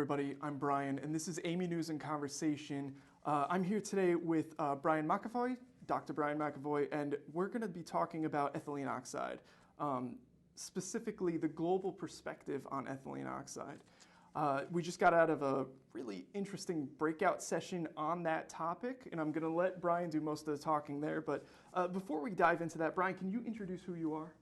everybody. I'm Brian, and this is AAMI News and Conversation. I'm here today with Brian McEvoy, Dr. Brian McEvoy, and we're going to be talking about ethylene oxide, specifically the global perspective on ethylene oxide. We just got out of a really interesting breakout session on that topic, and I'm going to let Brian do most of the talking there. But before we dive into that, Brian, can you introduce who you are?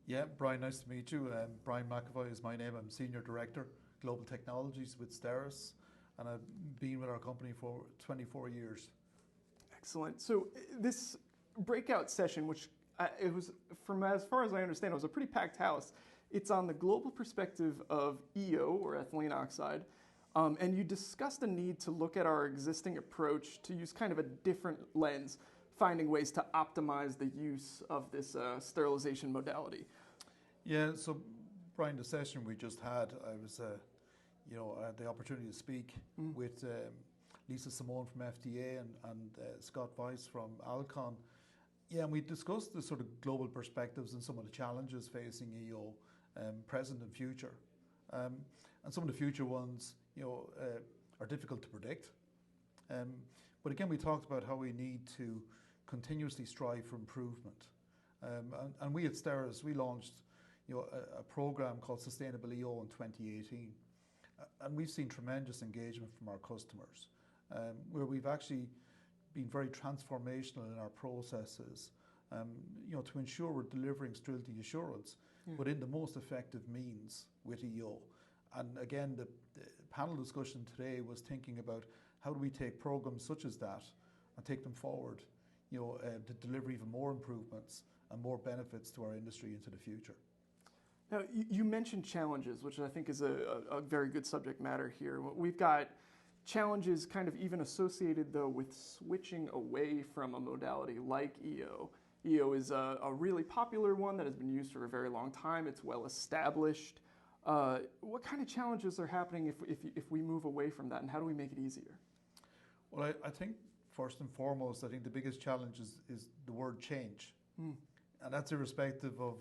Yeah, Brian, nice to meet you. Brian McEvoy is my name. I'm Senior Director, Global Technologies with STERIS, and I've been with our company for 24 years. Excellent. So this breakout session, which it was, from as far as I understand, it was a pretty packed house. It's on the global perspective of EO, or ethylene oxide, and you discussed the need to look at our existing approach to use kind of a different lens, finding ways to optimize the use of this sterilization modality. Yeah, so Brian, the session we just had, I was, I had the opportunity to speak with Lisa Simone from FDA and Scott Weiss from Alcon. Yeah, and we discussed the sort of global perspectives and some of the challenges facing EO, present and future. And some of the future ones, are difficult to predict. But again, we talked about how we need to continuously strive for improvement. And we at STERIS, we launched a program called Sustainable EO in 2018. And we've seen tremendous engagement from our customers, where we've actually been very transformational in our processes, to ensure we're delivering sterility assurance, but in the most effective means with EO. And again, the panel discussion today was thinking about how do we take programs such as that and take them forward, to deliver even more improvements and more benefits to our industry into the future. Now, you mentioned challenges, which I think is a very good subject matter here. We've got challenges kind of even associated, though, with switching away from a modality like EO. EO is a really popular one that has been used for a very long time. It's well established. What kind of challenges are happening if we move away from that, and how do we make it easier? Well, I think first and foremost, I think the biggest challenge is the word change. And that's irrespective of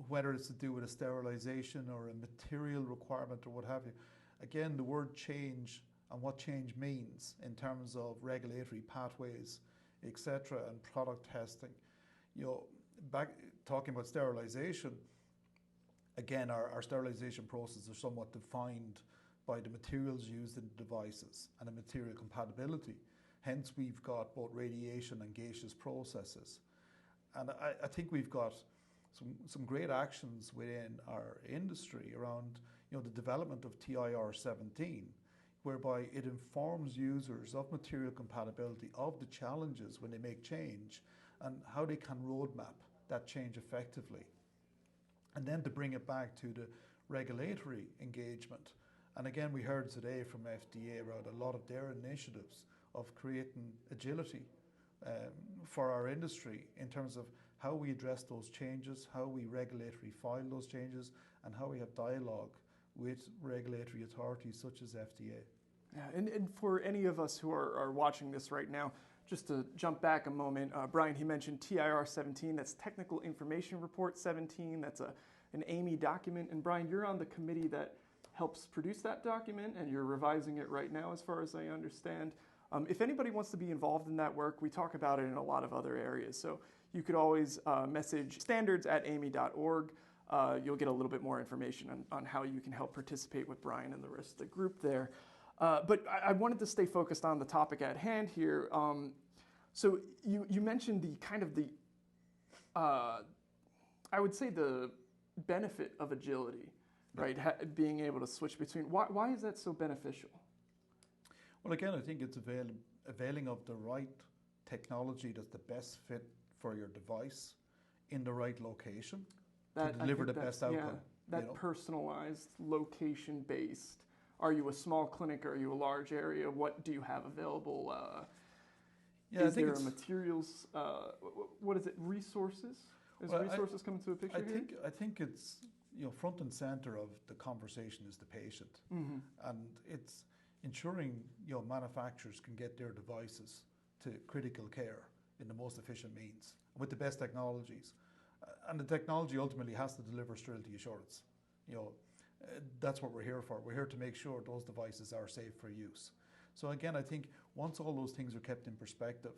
whether it's to do with a sterilization or a material requirement or what have you. Again, the word change and what change means in terms of regulatory pathways, etc., and product testing. Back talking about sterilization, again, our sterilization processes are somewhat defined by the materials used in the devices and the material compatibility. Hence, we've got both radiation and gaseous processes. And I think we've got some great actions within our industry around the development of TIR 17, whereby it informs users of material compatibility, of the challenges when they make change, and how they can roadmap that change effectively. And then to bring it back to the regulatory engagement. And again, we heard today from FDA around a lot of their initiatives of creating agility for our industry in terms of how we address those changes, how we regulatory file those changes, and how we have dialogue with regulatory authorities such as FDA. Yeah, and for any of us who are watching this right now, just to jump back a moment, Brian, he mentioned TIR 17, that's Technical Information Report 17, that's an AAMI document, and Brian, you're on the committee that helps produce that document, and you're revising it right now as far as I understand. If anybody wants to be involved in that work, we talk about it in a lot of other areas. So you could always message standards@aami.org. You'll get a little bit more information on how you can help participate with Brian and the rest of the group there. But I wanted to stay focused on the topic at hand here. So you mentioned the kind of the, I would say the benefit of agility, right? Being able to switch between. Why is that so beneficial? Well, again, I think it's availing of the right technology that's the best fit for your device in the right location to deliver the best outcome. Yeah, that personalized, location-based. Are you a small clinic? Are you a large area? What do you have available? Is there materials? What is it? Resources? Is resources coming to a picture here? I think it's front and center of the conversation is the patient, and it's ensuring manufacturers can get their devices to critical care in the most efficient means with the best technologies. And the technology ultimately has to deliver sterility assurance. That's what we're here for. We're here to make sure those devices are safe for use. So again, I think once all those things are kept in perspective,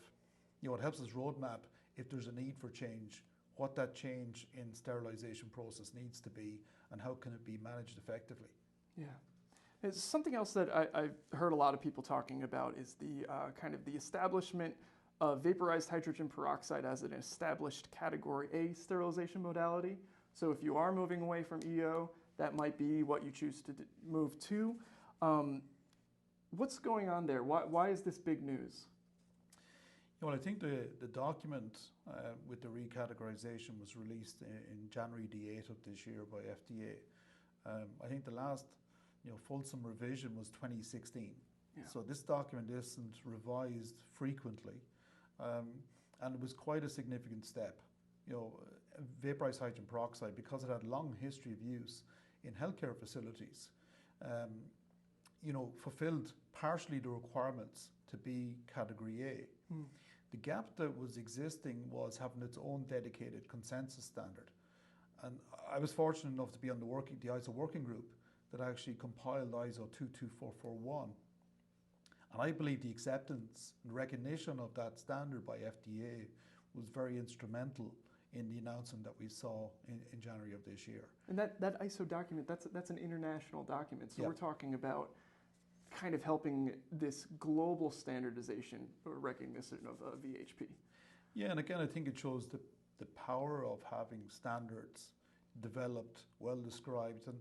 it helps us roadmap if there's a need for change, what that change in sterilization process needs to be, and how can it be managed effectively. Yeah. It's something else that I've heard a lot of people talking about is the kind of the establishment of vaporized hydrogen peroxide as an established category A sterilization modality. So if you are moving away from EO, that might be what you choose to move to. What's going on there? Why is this big news? Well, I think the document with the recategorization was released in January the 8th of this year by FDA. I think the last fulsome revision was 2016. Yeah. So this document isn't revised frequently, and it was quite a significant step. Vaporized hydrogen peroxide, because it had a long history of use in healthcare facilities, fulfilled partially the requirements to be category A. Mm. The gap that was existing was having its own dedicated consensus standard. And I was fortunate enough to be on the ISO working group that actually compiled ISO 22441. And I believe the acceptance and recognition of that standard by FDA was very instrumental in the announcement that we saw in January of this year. And that ISO document, that's an international document. So we're talking about kind of helping this global standardization or recognition of VHP. Yeah, and again, I think it shows the power of having standards developed, well described. And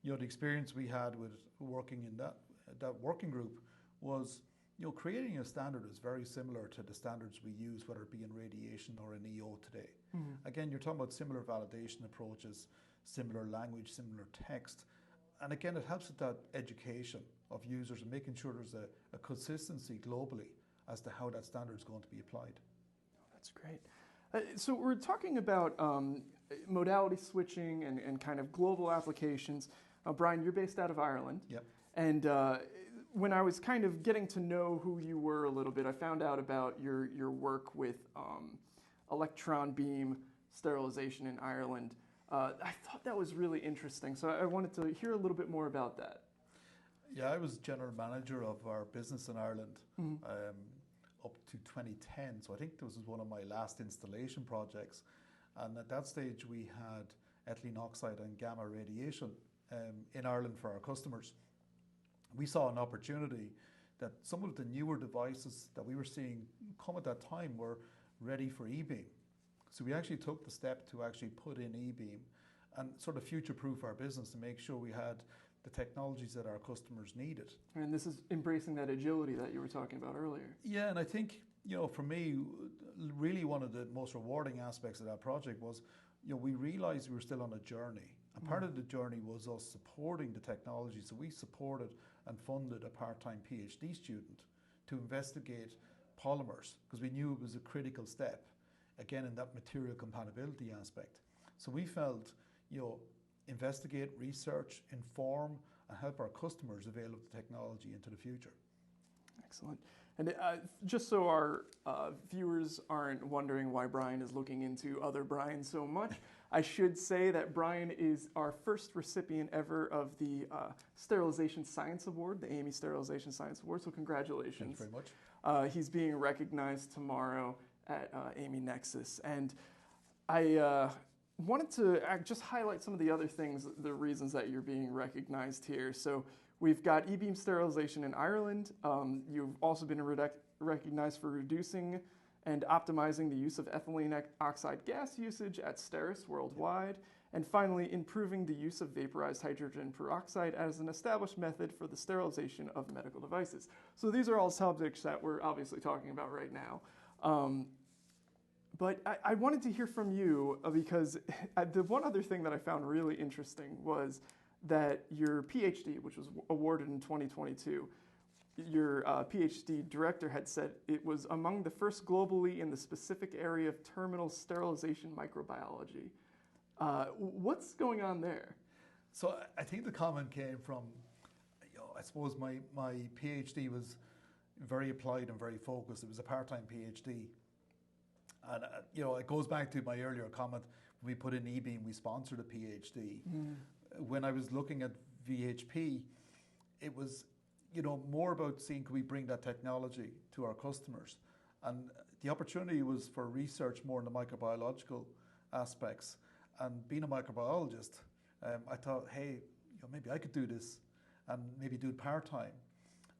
the experience we had with working in that working group was creating a standard is very similar to the standards we use, whether it be in radiation or in EO today. Mm-hmm. Again, you're talking about similar validation approaches, similar language, similar text. And again, it helps with that education of users and making sure there's a consistency globally as to how that standard is going to be applied. That's great. So we're talking about modality switching and kind of global applications. Brian, you're based out of Ireland. Yep. And when I was kind of getting to know who you were a little bit, I found out about your work with electron beam sterilization in Ireland. I thought that was really interesting, so I wanted to hear a little bit more about that. Yeah, I was general manager of our business in Ireland up to 2010, so I think this was one of my last installation projects. And at that stage, we had ethylene oxide and gamma radiation in Ireland for our customers. We saw an opportunity that some of the newer devices that we were seeing come at that time were ready for E-beam. So we actually took the step to actually put in E-beam and sort of future-proof our business to make sure we had the technologies that our customers needed. And this is embracing that agility that you were talking about earlier. Yeah, and I think, for me, really one of the most rewarding aspects of that project was, we realized we were still on a journey. And part of the journey was us supporting the technology. So we supported and funded a part-time PhD student to investigate polymers because we knew it was a critical step, again, in that material compatibility aspect. So we felt, investigate, research, inform, and help our customers avail of the technology into the future. Excellent. And just so our viewers aren't wondering why Brian is looking into other Brian so much, I should say that Brian is our first recipient ever of the Sterilization Science Award, the AAMI Sterilization Science Award, so congratulations. Thank you very much. He's being recognized tomorrow at AAMI neXus. And I wanted to just highlight some of the other things, the reasons that you're being recognized here. So we've got E-beam sterilization in Ireland. You've also been recognized for reducing and optimizing the use of ethylene oxide gas usage at STERIS worldwide. And finally, improving the use of vaporized hydrogen peroxide as an established method for the sterilization of medical devices. So these are all subjects that we're obviously talking about right now. But I wanted to hear from you because the one other thing that I found really interesting was that your PhD, which was awarded in 2022, your PhD director had said it was among the first globally in the specific area of terminal sterilization microbiology. What's going on there? So I think the comment came from, I suppose my PhD was very applied and very focused. It was a part-time PhD. And, it goes back to my earlier comment, when we put in E-beam, we sponsored a PhD. when I was looking at VHP, it was, more about seeing could we bring that technology to our customers. And the opportunity was for research more in the microbiological aspects. And being a microbiologist, I thought, hey, maybe I could do this and maybe do it part-time.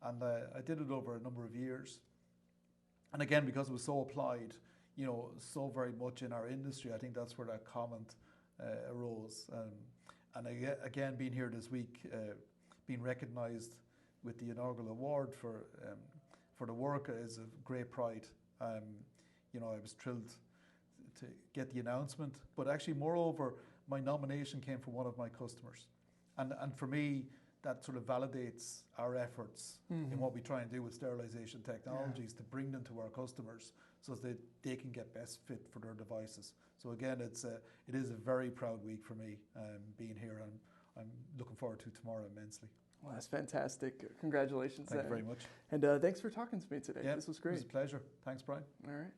And I did it over a number of years. And again, because it was so applied, so very much in our industry, I think that's where that comment arose. And again, being here this week, being recognised with the inaugural award for the work is a great pride. I was thrilled to get the announcement, but actually, moreover, my nomination came from one of my customers, and for me, that sort of validates our efforts in what we try and do with sterilization technologies to bring them to our customers so that they can get best fit for their devices. So again, it is a very proud week for me being here, and I'm looking forward to tomorrow immensely. Well, that's fantastic. Congratulations. Thank you very much. And thanks for talking to me today. Yeah, this was great. It was a pleasure. Thanks, Brian. All right.